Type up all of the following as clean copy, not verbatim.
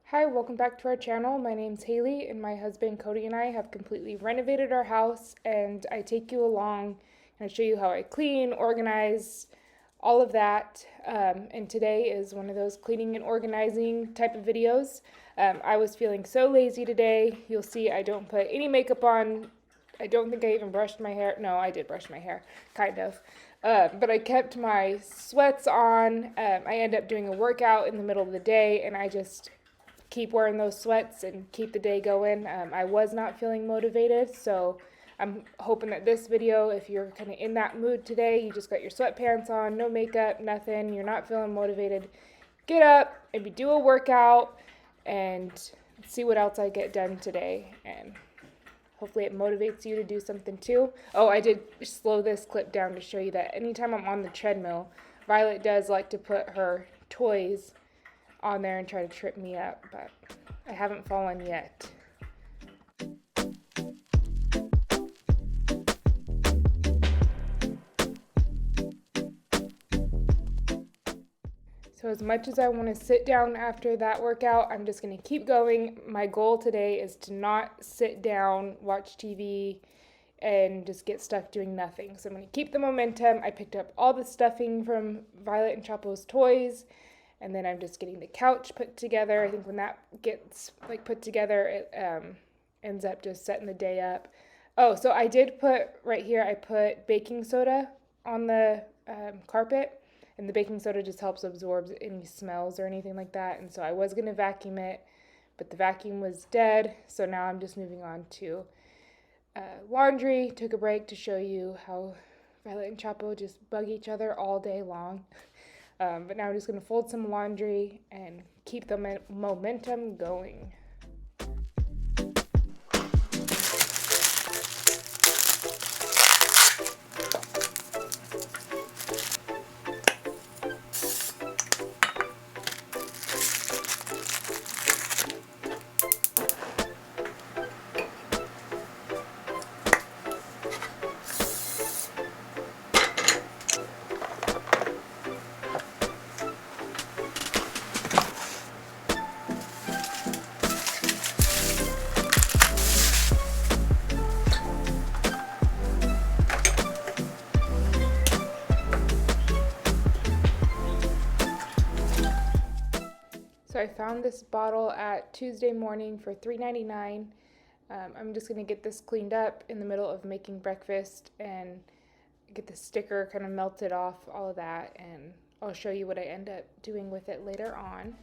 Hi, welcome back to our channel. My name's Haley, and my husband Cody and I have completely renovated our house, and I take you along and I show you how I clean, organize, all of that. And today is one of those cleaning and organizing type of videos. I was feeling so lazy today. You'll see I don't put any makeup on. I don't think I even brushed my hair. No, I did brush my hair, kind of. But I kept my sweats on. I end up doing a workout in the middle of the day, and I just keep wearing those sweats and keep the day going. I was not feeling motivated, so I'm hoping that this video, if you're kind of in that mood today, you just got your sweatpants on, no makeup, nothing, you're not feeling motivated, get up, maybe do a workout, and see what else I get done today, and hopefully it motivates you to do something too. Oh, I did slow this clip down to show you that anytime I'm on the treadmill, Violet does like to put her toys on there and try to trip me up, but I haven't fallen yet. So as much as I want to sit down after that workout, I'm just going to keep going. My goal today is to not sit down, watch TV, and just get stuck doing nothing. So I'm going to keep the momentum. I picked up all the stuffing from Violet and Chapo's toys, and then I'm just getting the couch put together. I think when that gets put together, it ends up just setting the day up. Oh, so I did put right here, I put baking soda on the carpet, and the baking soda just helps absorb any smells or anything like that. And so I was going to vacuum it, but the vacuum was dead. So now I'm just moving on to laundry. Took a break to show you how Violet and Chapo just bug each other all day long. But now I'm just going to fold some laundry and keep the momentum going. So I found this bottle at Tuesday morning for $3.99. I'm just going to get this cleaned up in the middle of making breakfast and get the sticker kind of melted off, all of that, and I'll show you what I end up doing with it later on.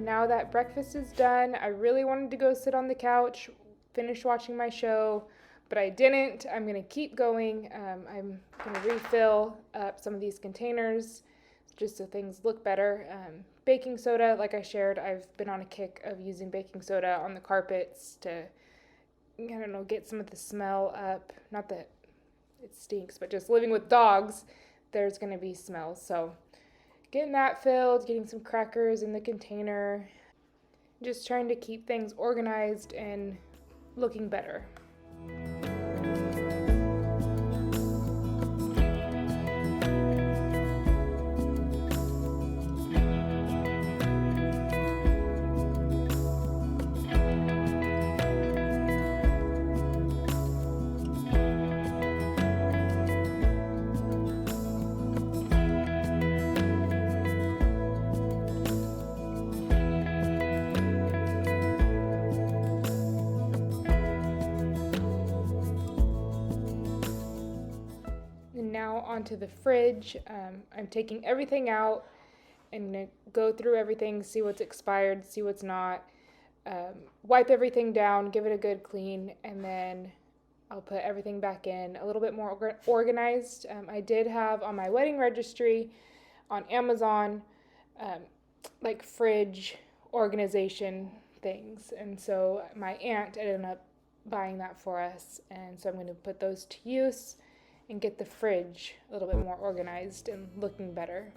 now that breakfast is done, I really wanted to go sit on the couch, finish watching my show, but I didn't. I'm going to keep going. I'm going to refill up some of these containers just so things look better. Baking soda, like I shared, I've been on a kick of using baking soda on the carpets to, I don't know, get some of the smell up. Not that it stinks, but just living with dogs, there's going to be smells. So getting that filled, getting some crackers in the container, just trying to keep things organized and looking better. And now onto the fridge. I'm taking everything out and gonna go through everything, see what's expired, see what's not, wipe everything down, give it a good clean, and then I'll put everything back in a little bit more organized. I did have on my wedding registry on Amazon like fridge organization things, and so my aunt ended up buying that for us, and so I'm going to put those to use and get the fridge a little bit more organized and looking better.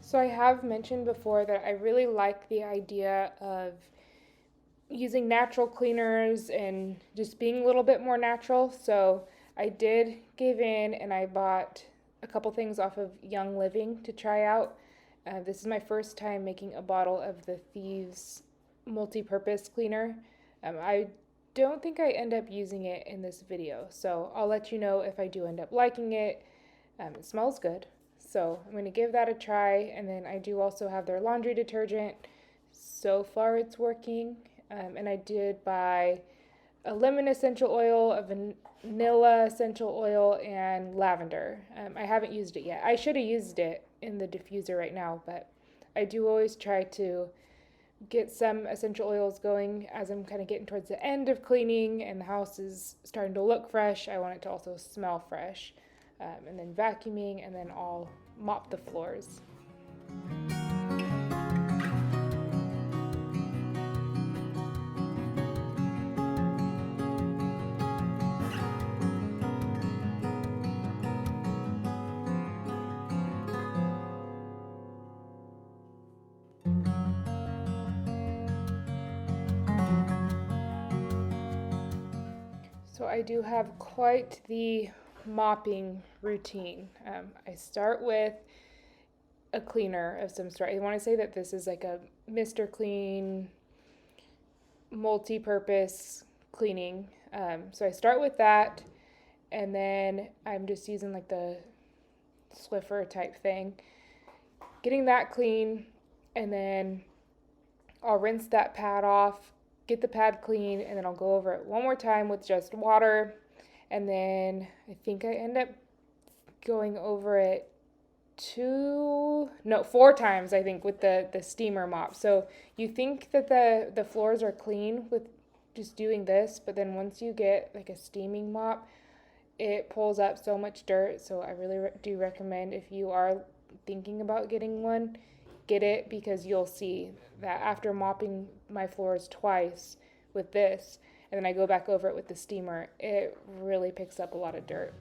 So I have mentioned before that I really like the idea of using natural cleaners and just being a little bit more natural. So I did give in and I bought a couple things off of Young Living to try out. This is my first time making a bottle of the Thieves multi-purpose cleaner. I don't think I end up using it in this video, so I'll let you know if I do end up liking it. It smells good, so I'm going to give that a try. And then I do also have their laundry detergent. So far it's working. And I did buy a lemon essential oil, a vanilla essential oil, and lavender. I haven't used it yet. I should have used it in the diffuser right now, but I do always try to get some essential oils going as I'm kind of getting towards the end of cleaning and the house is starting to look fresh. I want it to also smell fresh. And then vacuuming, and then I'll mop the floors. So I do have quite the mopping routine. I start with a cleaner of some sort. I want to say that this is like a Mr. Clean multi-purpose cleaning. So I start with that, and then I'm just using like the Swiffer type thing, getting that clean, and then I'll rinse that pad off, get the pad clean, and then I'll go over it one more time with just water. And then I think I end up going over it 4 times, I think, with the steamer mop. So you think that the floors are clean with just doing this, but then once you get like a steaming mop, it pulls up so much dirt. So I really do recommend, if you are thinking about getting one, get it, because you'll see that after mopping my floors twice with this, and then I go back over it with the steamer, it really picks up a lot of dirt.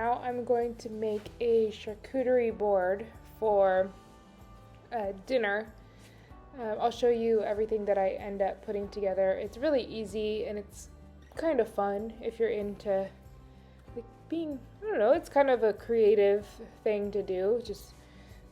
now I'm going to make a charcuterie board for dinner. I'll show you everything that I end up putting together. It's really easy and it's kind of fun if you're into like being, I don't know, it's kind of a creative thing to do. Just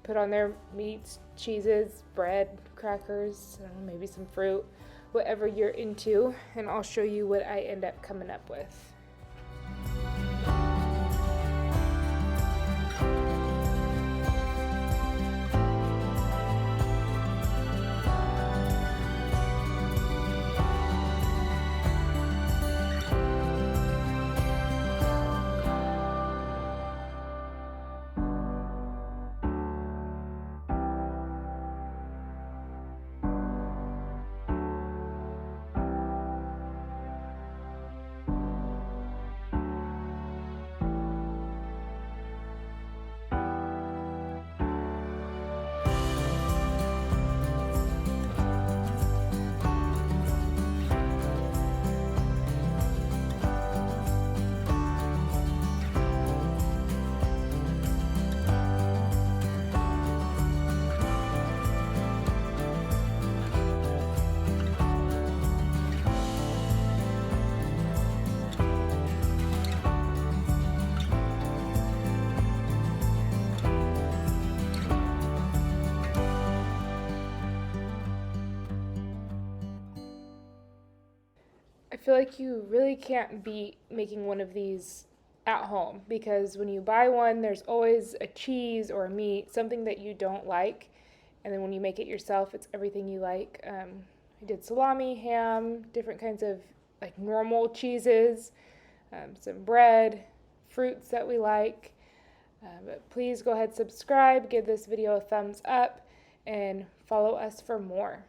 put on there meats, cheeses, bread, crackers, I don't know, maybe some fruit, whatever you're into, and I'll show you what I end up coming up with. I feel like you really can't beat making one of these at home because when you buy one, there's always a cheese or a meat, something that you don't like. And then when you make it yourself, it's everything you like. I did salami, ham, different kinds of like normal cheeses, some bread, fruits that we like. But please go ahead, subscribe, give this video a thumbs up, and follow us for more.